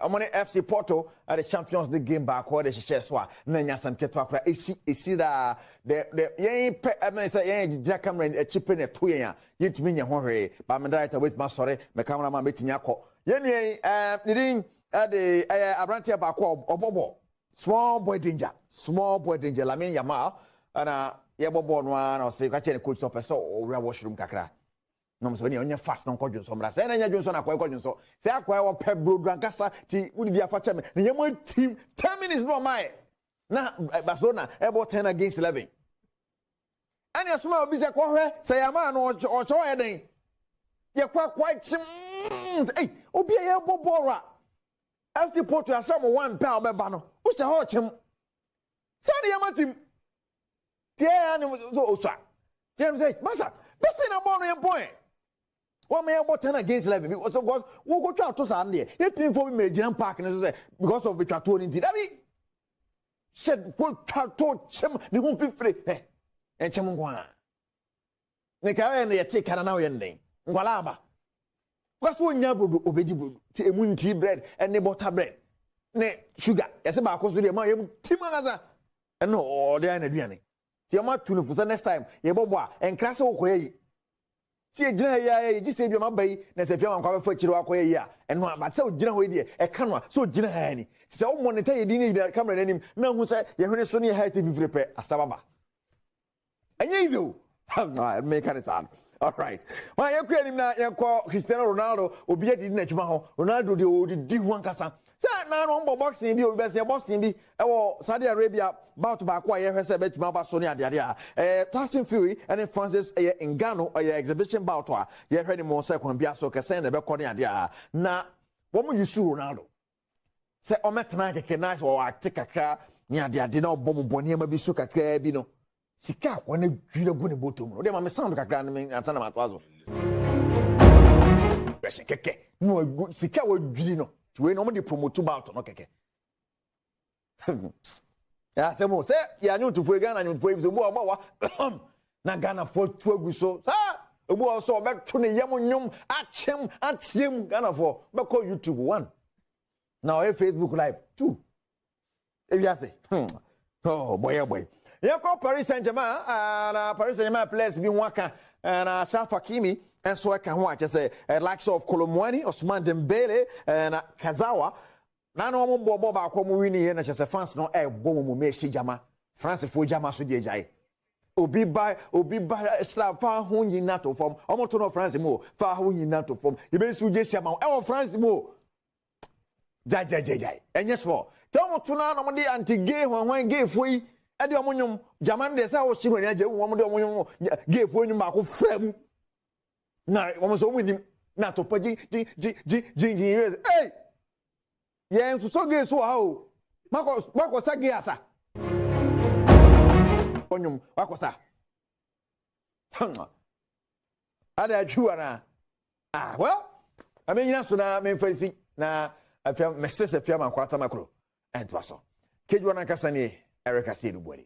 Omone FC Porto at the Champions League game back or the Sheswa, Nanya San Ketua, esi da the yen I say yen Jackamran a chip in a 2 year, yet mean your hurry, but my director with my sorry, my cameraman meeting Yako. Yen needing at the Abrantia Bako or Bobo. Small boy danger, Lamin Yamal, and Yabo born one or say, catching a coach stopper so or washroom kakra. No, so you're fast on Cojun, so I'm saying, and you're Johnson, Aqua, so say, Aqua, Pebble, Drancassa, would be a fat chairman. The young team, 10 minutes no mine. Now, Barcelona, about 10 against 11. And your small business, say a man or so anything. You're quite, hey, Obi a Bobora. FC Porto has some 1 pound by Bano. Who's the hot him? Sorry, I'm at him. Dear, so, James say, Massa, that's in a morning point. One may about 10 against 11 because of course we'll go to Sunday. It means for me, Jam Park and because of the cartoon in Tidavi. Said, what cartoon, Chim, the won't be free. And Chamungua. Nika and they take an hour ending. Walaba. What's one yabu obedible to a moon tea bread and the butter bread? Ne sugar, as about course with your my Timanaza. And no, they are in a diani. Tiamat to for the next time, Yaboba and Crasso Quay. See a general, just say your mabay, that's a German cover for Chiroquay, and one, but so general idea, a camera, so general handy. So, one tell you didn't need a camera in him. No, who said, you're Sonia had to be prepared as Sababa. And you do. Make it sound. All right. My young now, you call Cristiano Ronaldo, or be at the next Ronaldo, the old D1 Casa. Say, now, boxing, be best Boston be, or Saudi Arabia, about to back why has a bet Maba Sonia Dia, Tyson Fury, and then Francis Ngannou, a exhibition bout. You heard more second Biaso Cassandra about Konya Dia. Now, what will you sue Ronaldo? Say, O Metana can nice or I take a car near the Adino Bobo Bonima Bisuka Cabino. Sika, when you do good bottom, they may sound like a grand at Tanamato. No good Sika would Gino. We normally promote 2 bout on okay. Yeah, some say, yeah, I know to Fugan and you play the war. Nagana for 2 so, a war so back to the Yamunum at him, Ghana for, but call YouTube 1. Now, a Facebook Live 2. If you say, oh boy, oh boy. You call Paris Saint-Germain, and Paris Saint-Germain players be Waka and Shafa Kimi. And so I can watch as a likes of Kolomwani, Osman Dembele, and Kazawa. Nano Bobo Bakomuni, and as a fans no air Bomo Messi Jama, France for Jama Sujay. Obi by Slap far Hunji Nato from Omotono France Mo, far Hunji Nato from Ibesujama, our France Mo. Jai. And yes, for Tomotuna, Nomadi anti gay when gay free, and the Omonium, Jaman, the South Shiman, one gave when you mark frame. Na almost with him not to put years. Hey, yeah, so gay so how Marcos Sagiasa. Onium, Wakosa. Ada Juana. Well, I mean, yes, na me facing na I feel Mrs. Fiamma Quatamacro and Twasso. Kidwana Cassani, Erica Sidubori.